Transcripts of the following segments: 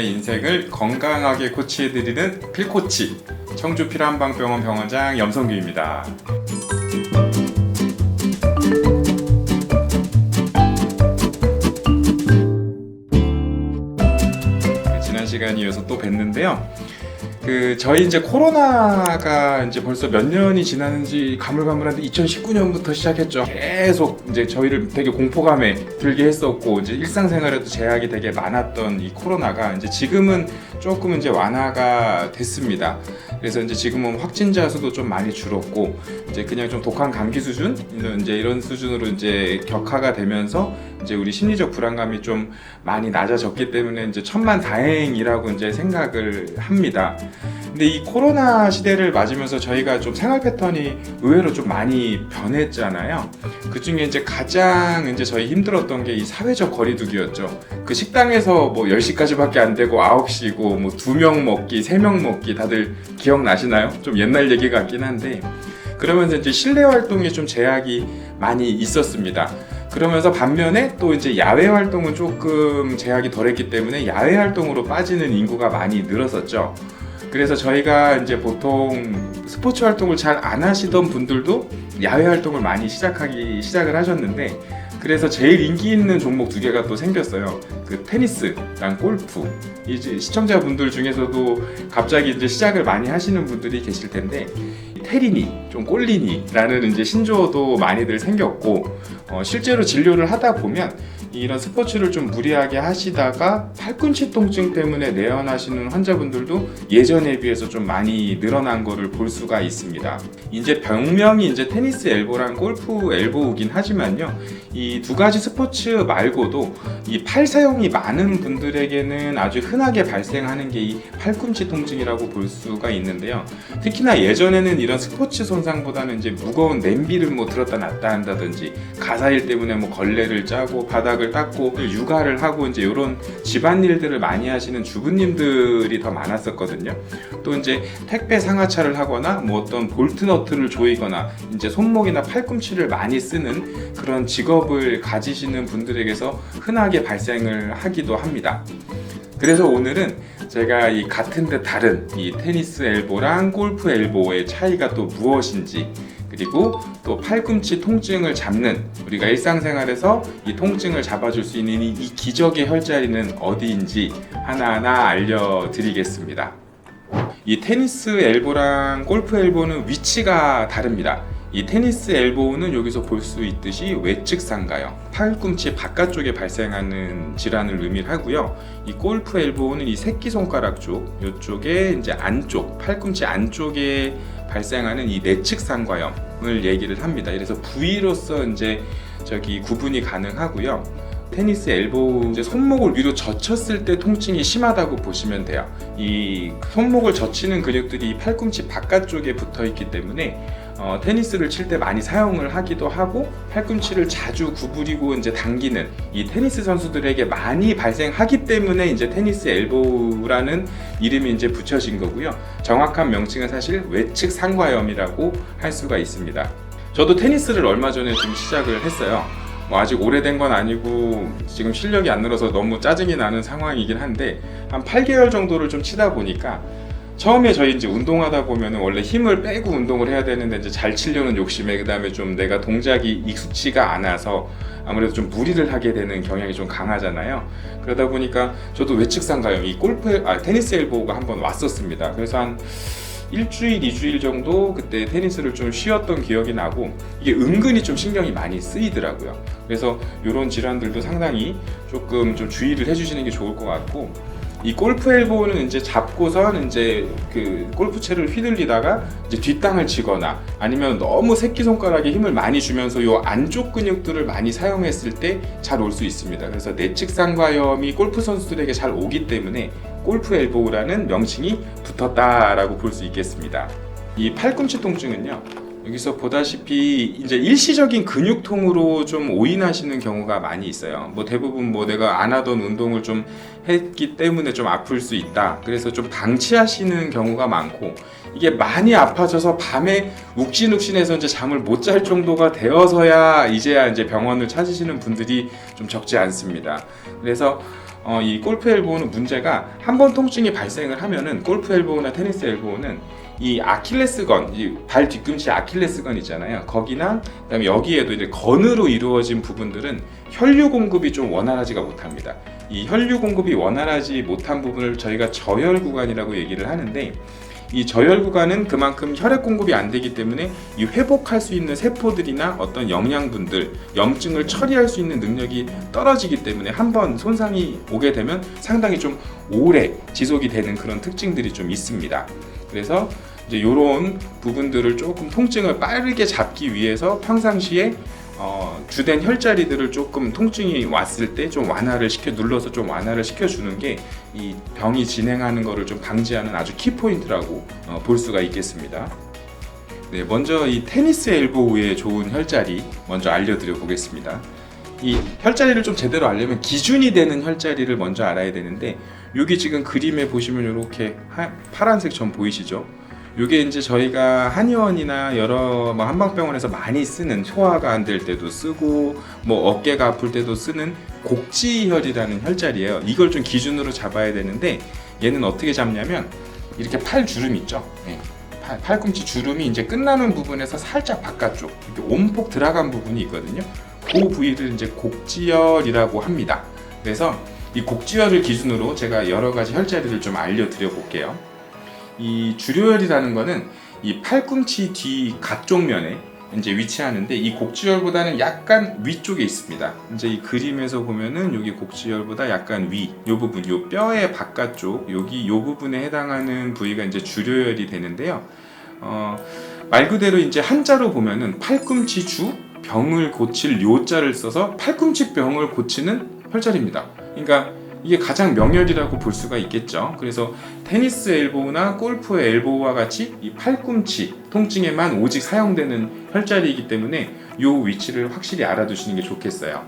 여러분의 인생을 건강하게 코치해드리는 필코치 청주 필한방병원 병원장 염성규입니다. 지난 시간에 이어서 또 뵀는데요. 저희 이제 코로나가 이제 벌써 몇 년이 지났는지 가물가물한데 2019년부터 시작했죠. 계속 이제 저희를 되게 공포감에 들게 했었고, 이제 일상생활에도 제약이 되게 많았던 이 코로나가 이제 지금은 조금 이제 완화가 됐습니다. 그래서 이제 지금은 확진자 수도 좀 많이 줄었고, 이제 그냥 좀 독한 감기 수준, 이제 이런 수준으로 이제 격화가 되면서 이제 우리 심리적 불안감이 좀 많이 낮아졌기 때문에 이제 천만다행이라고 이제 생각을 합니다. 근데 이 코로나 시대를 맞으면서 저희가 좀 생활 패턴이 의외로 좀 많이 변했잖아요. 그 중에 이제 가장 이제 저희 힘들었던 게 이 사회적 거리두기였죠. 그 식당에서 뭐 10시까지밖에 안 되고 9시고 뭐 2명 먹기, 3명 먹기 다들 기억나시나요? 좀 옛날 얘기 같긴 한데, 그러면서 이제 실내 활동이 좀 제약이 많이 있었습니다. 그러면서 반면에 또 이제 야외 활동은 조금 제약이 덜했기 때문에 야외 활동으로 빠지는 인구가 많이 늘었었죠. 그래서 저희가 이제 보통 스포츠 활동을 잘 안 하시던 분들도 야외 활동을 많이 시작을 하셨는데, 그래서 제일 인기 있는 종목 두 개가 또 생겼어요. 그 테니스랑 골프. 이제 시청자분들 중에서도 갑자기 이제 시작을 많이 하시는 분들이 계실 텐데, 테리니, 좀 꼴리니라는 이제 신조어도 많이들 생겼고, 실제로 진료를 하다 보면 이런 스포츠를 좀 무리하게 하시다가 팔꿈치 통증 때문에 내원하시는 환자분들도 예전에 비해서 좀 많이 늘어난 거를 볼 수가 있습니다. 이제 병명이 이제 테니스 엘보랑 골프 엘보이긴 하지만요, 이 두 가지 스포츠 말고도 이 팔 사용이 많은 분들에게는 아주 흔하게 발생하는 게 이 팔꿈치 통증이라고 볼 수가 있는데요. 특히나 예전에는 이런 스포츠 손상보다는 이제 무거운 냄비를 뭐 들었다 놨다 한다든지, 가사일 때문에 뭐 걸레를 짜고 바닥을 닦고 육아를 하고 이제 이런 집안일들을 많이 하시는 주부님들이 더 많았었거든요. 또 이제 택배 상하차를 하거나 뭐 어떤 볼트 너트를 조이거나 이제 손목이나 팔꿈치를 많이 쓰는 그런 직업을 가지시는 분들에게서 흔하게 발생을 하기도 합니다. 그래서 오늘은 제가 이 같은 듯 다른 이 테니스 엘보랑 골프 엘보의 차이가 또 무엇인지, 그리고 또 팔꿈치 통증을 잡는, 우리가 일상생활에서 이 통증을 잡아줄 수 있는 이 기적의 혈자리는 어디인지 하나하나 알려드리겠습니다. 이 테니스 엘보랑 골프 엘보는 위치가 다릅니다. 이 테니스 엘보는 여기서 볼 수 있듯이 외측 상가형, 팔꿈치 바깥쪽에 발생하는 질환을 의미하고요. 이 골프 엘보는 이 새끼손가락 쪽, 이쪽에 이제 안쪽, 팔꿈치 안쪽에 발생하는 이 내측 상과염을 얘기를 합니다. 그래서 부위로서 이제 구분이 가능하고요. 테니스 엘보, 이제 손목을 위로 젖혔을 때 통증이 심하다고 보시면 돼요. 이 손목을 젖히는 근육들이 팔꿈치 바깥쪽에 붙어 있기 때문에 테니스를 칠 때 많이 사용을 하기도 하고, 팔꿈치를 자주 구부리고 이제 당기는 이 테니스 선수들에게 많이 발생하기 때문에 이제 테니스 엘보라는 이름이 이제 붙여진 거고요. 정확한 명칭은 사실 외측 상과염이라고 할 수가 있습니다. 저도 테니스를 얼마 전에 좀 시작을 했어요. 뭐 아직 오래된 건 아니고 지금 실력이 안 늘어서 너무 짜증이 나는 상황이긴 한데, 한 8개월 정도를 좀 치다 보니까, 처음에 저희 이제 운동하다 보면은 원래 힘을 빼고 운동을 해야 되는데 이제 잘 치려는 욕심에, 그다음에 좀 내가 동작이 익숙치가 않아서 아무래도 좀 무리를 하게 되는 경향이 좀 강하잖아요. 그러다 보니까 저도 외측 상가염, 이 테니스 엘보가 한번 왔었습니다. 그래서 한 일주일, 2주일 정도 그때 테니스를 좀 쉬었던 기억이 나고, 이게 은근히 좀 신경이 많이 쓰이더라고요. 그래서 이런 질환들도 상당히 조금 좀 주의를 해주시는 게 좋을 것 같고, 이 골프 엘보는 이제 잡고선 이제 그 골프채를 휘둘리다가 이제 뒷땅을 치거나, 아니면 너무 새끼손가락에 힘을 많이 주면서 요 안쪽 근육들을 많이 사용했을 때 잘 올 수 있습니다. 그래서 내측 상과염이 골프 선수들에게 잘 오기 때문에 골프 엘보라는 명칭이 붙었다라고 볼 수 있겠습니다. 이 팔꿈치 통증은요, 여기서 보다시피 이제 일시적인 근육통으로 좀 오인하시는 경우가 많이 있어요. 뭐 대부분 뭐 내가 안 하던 운동을 좀 했기 때문에 좀 아플 수 있다, 그래서 좀 방치하시는 경우가 많고, 이게 많이 아파져서 밤에 욱신욱신해서 이제 잠을 못 잘 정도가 되어서야 이제야 이제 병원을 찾으시는 분들이 좀 적지 않습니다. 그래서 이 골프 엘보우는 문제가 한 번 통증이 발생을 하면은 골프 엘보우나 테니스 엘보우는 이 아킬레스건, 이 발 뒤꿈치 아킬레스건 있잖아요. 거기나 그다음에 여기에도 이제 건으로 이루어진 부분들은 혈류 공급이 좀 원활하지가 못합니다. 이 혈류 공급이 원활하지 못한 부분을 저희가 저혈 구간이라고 얘기를 하는데, 이 저혈 구간은 그만큼 혈액 공급이 안 되기 때문에 이 회복할 수 있는 세포들이나 어떤 영양분들, 염증을 처리할 수 있는 능력이 떨어지기 때문에 한번 손상이 오게 되면 상당히 좀 오래 지속이 되는 그런 특징들이 좀 있습니다. 그래서 이제 이런 부분들을 조금 통증을 빠르게 잡기 위해서 평상시에 주된 혈자리들을 조금 통증이 왔을 때 좀 완화를 눌러서 좀 완화를 시켜주는 게 이 병이 진행하는 것을 좀 방지하는 아주 키포인트라고 볼 수가 있겠습니다. 네, 먼저 이 테니스 엘보우의 좋은 혈자리 먼저 알려드려 보겠습니다. 이 혈자리를 좀 제대로 알려면 기준이 되는 혈자리를 먼저 알아야 되는데, 여기 지금 그림에 보시면 이렇게 파란색 점 보이시죠? 이게 이제 저희가 한의원이나 여러 한방병원에서 많이 쓰는, 소화가 안 될 때도 쓰고 어깨가 아플 때도 쓰는 곡지혈이라는 혈자리예요. 이걸 좀 기준으로 잡아야 되는데, 얘는 어떻게 잡냐면 이렇게 팔 주름 있죠? 네. 팔꿈치 주름이 이제 끝나는 부분에서 살짝 바깥쪽 이렇게 온폭 들어간 부분이 있거든요. 그 부위를 이제 곡지혈이라고 합니다. 그래서 이 곡지혈을 기준으로 제가 여러 가지 혈자리를 좀 알려드려 볼게요. 이 주류혈이라는 거는 이 팔꿈치 뒤 가쪽면에 이제 위치하는데, 이 곡지혈보다는 약간 위쪽에 있습니다. 이제 이 그림에서 보면은 여기 곡지혈보다 약간 위, 요 부분, 요 뼈의 바깥쪽, 여기 요 부분에 해당하는 부위가 이제 주류혈이 되는데요. 말 그대로 이제 한자로 보면은 팔꿈치 주 병을 고칠 요자를 써서 팔꿈치 병을 고치는 혈자리입니다. 그러니까 이게 가장 명혈이라고 볼 수가 있겠죠. 그래서 테니스 엘보우나 골프 엘보우와 같이 이 팔꿈치 통증에만 오직 사용되는 혈자리이기 때문에 이 위치를 확실히 알아두시는 게 좋겠어요.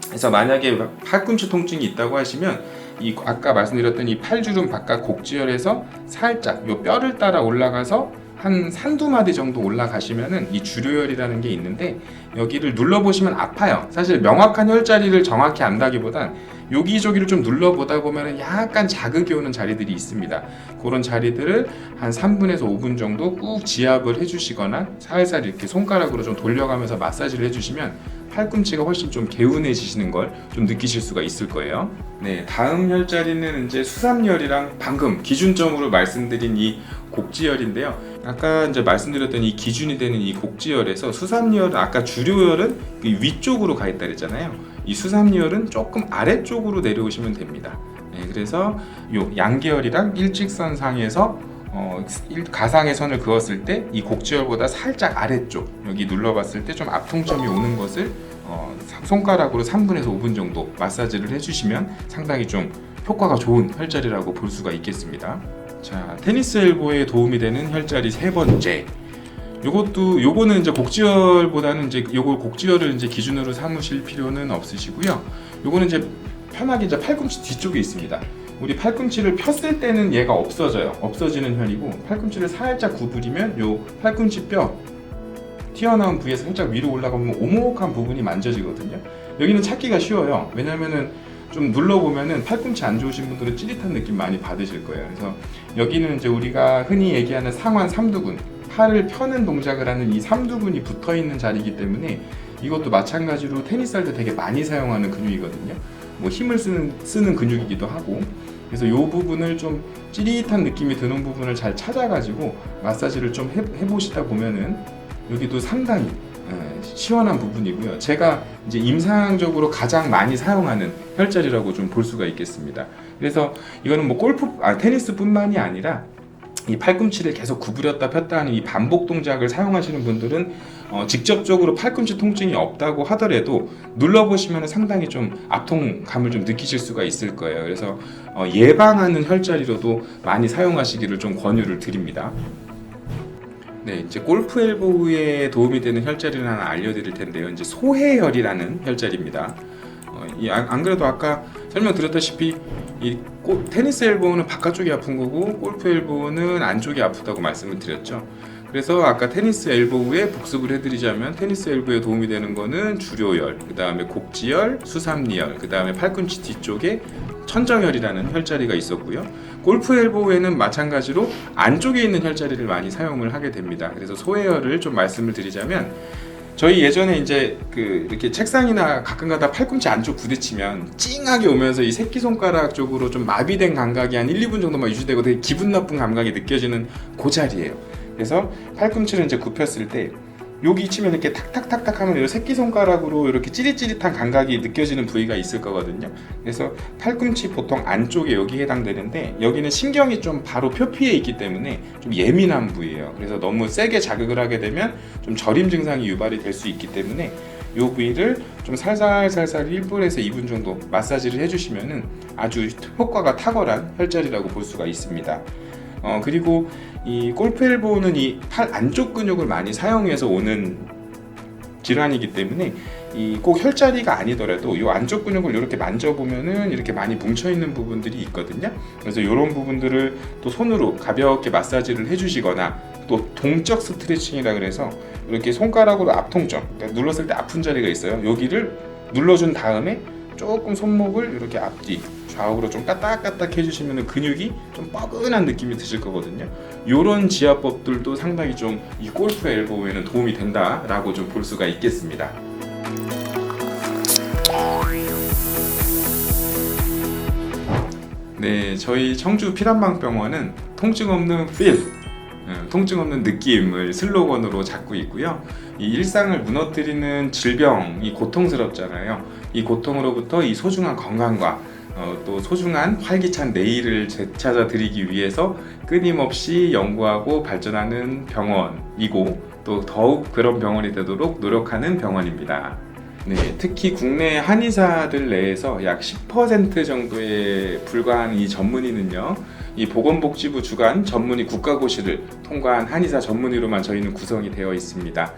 그래서 만약에 팔꿈치 통증이 있다고 하시면 이 아까 말씀드렸던 이 팔주름 바깥 곡지혈에서 살짝 이 뼈를 따라 올라가서 한 한두 마디 정도 올라가시면은 이 주류혈이라는 게 있는데, 여기를 눌러보시면 아파요. 사실 명확한 혈자리를 정확히 안다기보단 여기저기를 좀 눌러보다 보면은 약간 자극이 오는 자리들이 있습니다. 그런 자리들을 한 3분에서 5분 정도 꾹 지압을 해주시거나 살살 이렇게 손가락으로 좀 돌려가면서 마사지를 해주시면 팔꿈치가 훨씬 좀 개운해지시는 걸 좀 느끼실 수가 있을 거예요. 네, 다음 혈자리는 이제 수삼열이랑 방금 기준점으로 말씀드린 이 곡지혈인데요. 아까 이제 말씀드렸던 이 기준이 되는 이 곡지혈에서 수삼열은, 아까 주류혈은 위쪽으로 가 있다 그랬잖아요. 이 수삼열은 조금 아래쪽으로 내려오시면 됩니다. 네, 그래서 요 양계열이랑 일직선상에서 가상의 선을 그었을 때 이 곡지혈보다 살짝 아래쪽, 여기 눌러봤을 때 좀 앞통점이 오는 것을 손가락으로 3분에서 5분 정도 마사지를 해주시면 상당히 좀 효과가 좋은 혈자리라고 볼 수가 있겠습니다. 자, 테니스 엘보에 도움이 되는 혈자리 세 번째. 요거는 이제 곡지혈보다는 이제 요걸 곡지혈을 이제 기준으로 삼으실 필요는 없으시고요. 요거는 이제 편하게 이제 팔꿈치 뒤쪽에 있습니다. 우리 팔꿈치를 폈을 때는 얘가 없어지는 혈이고, 팔꿈치를 살짝 구부리면 요 팔꿈치 뼈 튀어나온 부위에서 살짝 위로 올라가면 오목한 부분이 만져지거든요. 여기는 찾기가 쉬워요. 왜냐면은 좀 눌러보면은 팔꿈치 안 좋으신 분들은 찌릿한 느낌 많이 받으실 거예요. 그래서 여기는 이제 우리가 흔히 얘기하는 상완 삼두근, 팔을 펴는 동작을 하는 이 삼두근이 붙어 있는 자리이기 때문에 이것도 마찬가지로 테니스 할 때 되게 많이 사용하는 근육이거든요. 힘을 쓰는 근육이기도 하고, 그래서 이 부분을 좀 찌릿한 느낌이 드는 부분을 잘 찾아가지고 마사지를 좀 해보시다 보면은 여기도 상당히 시원한 부분이고요. 제가 이제 임상적으로 가장 많이 사용하는 혈자리라고 좀 볼 수가 있겠습니다. 그래서 이거는 테니스뿐만이 아니라 이 팔꿈치를 계속 구부렸다 폈다 하는 이 반복 동작을 사용하시는 분들은 직접적으로 팔꿈치 통증이 없다고 하더라도 눌러보시면 상당히 좀 압통감을 좀 느끼실 수가 있을 거예요. 그래서 예방하는 혈자리로도 많이 사용하시기를 좀 권유를 드립니다. 네, 이제 골프 엘보우에 도움이 되는 혈자리를 하나 알려드릴 텐데요. 이제 소해혈이라는 혈자리입니다. 안 그래도 아까 설명드렸다시피 이 테니스 엘보우는 바깥쪽이 아픈 거고 골프 엘보우는 안쪽이 아프다고 말씀을 드렸죠. 그래서 아까 테니스 엘보우에 복습을 해드리자면 테니스 엘보우에 도움이 되는 거는 주료열, 그 다음에 곡지열, 수삼리열, 그 다음에 팔꿈치 뒤쪽에 천정열이라는 혈자리가 있었고요. 골프 엘보우에는 마찬가지로 안쪽에 있는 혈자리를 많이 사용을 하게 됩니다. 그래서 소해열을 좀 말씀을 드리자면 저희 예전에 이제 이렇게 책상이나 가끔가다 팔꿈치 안쪽 부딪히면 찡하게 오면서 이 새끼손가락 쪽으로 좀 마비된 감각이 한 1, 2분 정도만 유지되고 되게 기분 나쁜 감각이 느껴지는 그 자리예요. 그래서 팔꿈치를 이제 굽혔을 때 여기 치면 이렇게 탁탁탁탁 하면 이 새끼손가락으로 이렇게 찌릿찌릿한 감각이 느껴지는 부위가 있을 거거든요. 그래서 팔꿈치 보통 안쪽에 여기 해당되는데 여기는 신경이 좀 바로 표피에 있기 때문에 좀 예민한 부위예요. 그래서 너무 세게 자극을 하게 되면 좀 저림 증상이 유발이 될 수 있기 때문에 이 부위를 좀 살살살살 1분에서 2분 정도 마사지를 해주시면은 아주 효과가 탁월한 혈자리라고 볼 수가 있습니다. 그리고 이 골프 엘보우는 이 팔 안쪽 근육을 많이 사용해서 오는 질환이기 때문에 이 꼭 혈자리가 아니더라도 이 안쪽 근육을 이렇게 만져보면은 이렇게 많이 뭉쳐있는 부분들이 있거든요. 그래서 이런 부분들을 또 손으로 가볍게 마사지를 해주시거나 또 동적 스트레칭이라 그래서 이렇게 손가락으로 앞통점, 그러니까 눌렀을 때 아픈 자리가 있어요. 여기를 눌러준 다음에 조금 손목을 이렇게 앞뒤 좌우로 좀 까딱까딱 해주시면 근육이 좀 뻐근한 느낌이 드실 거거든요. 이런 지압법들도 상당히 좀 이 골프 엘보우에는 도움이 된다라고 좀 볼 수가 있겠습니다. 네, 저희 청주 피란방병원은 통증 없는 필, 통증 없는 느낌을 슬로건으로 잡고 있고요. 이 일상을 무너뜨리는 질병이 고통스럽잖아요. 이 고통으로부터 이 소중한 건강과 또 소중한 활기찬 내일을 되찾아 드리기 위해서 끊임없이 연구하고 발전하는 병원이고 또 더욱 그런 병원이 되도록 노력하는 병원입니다. 네, 특히 국내 한의사들 내에서 약 10% 정도에 불과한 이 전문의는요, 이 보건복지부 주관 전문의 국가고시를 통과한 한의사 전문의로만 저희는 구성이 되어 있습니다.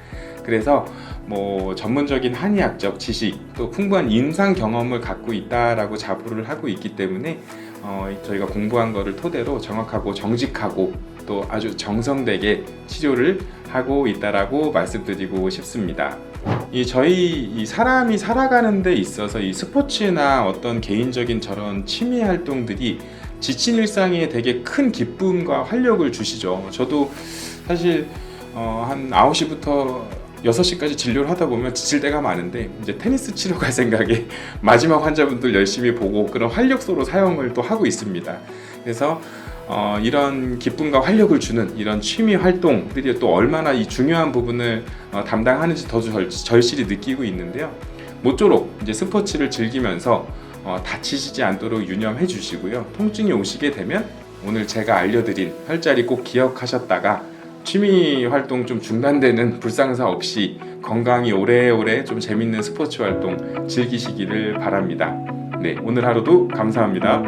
그래서 뭐 전문적인 한의학적 지식 또 풍부한 임상 경험을 갖고 있다라고 자부를 하고 있기 때문에 저희가 공부한 거를 토대로 정확하고 정직하고 또 아주 정성되게 치료를 하고 있다라고 말씀드리고 싶습니다. 저희 사람이 살아가는 데 있어서 이 스포츠나 어떤 개인적인 저런 취미 활동들이 지친 일상에 되게 큰 기쁨과 활력을 주시죠. 저도 사실 한 9시부터 6시까지 진료를 하다 보면 지칠 때가 많은데 이제 테니스 치러 갈 생각에 마지막 환자분들 열심히 보고 그런 활력소로 사용을 또 하고 있습니다. 그래서 이런 기쁨과 활력을 주는 이런 취미 활동들이 또 얼마나 이 중요한 부분을 담당하는지 더 절실히 느끼고 있는데요. 모쪼록 이제 스포츠를 즐기면서 다치시지 않도록 유념해 주시고요. 통증이 오시게 되면 오늘 제가 알려드린 혈자리 꼭 기억하셨다가 취미 활동 좀 중단되는 불상사 없이 건강히 오래오래 좀 재밌는 스포츠 활동 즐기시기를 바랍니다. 네, 오늘 하루도 감사합니다.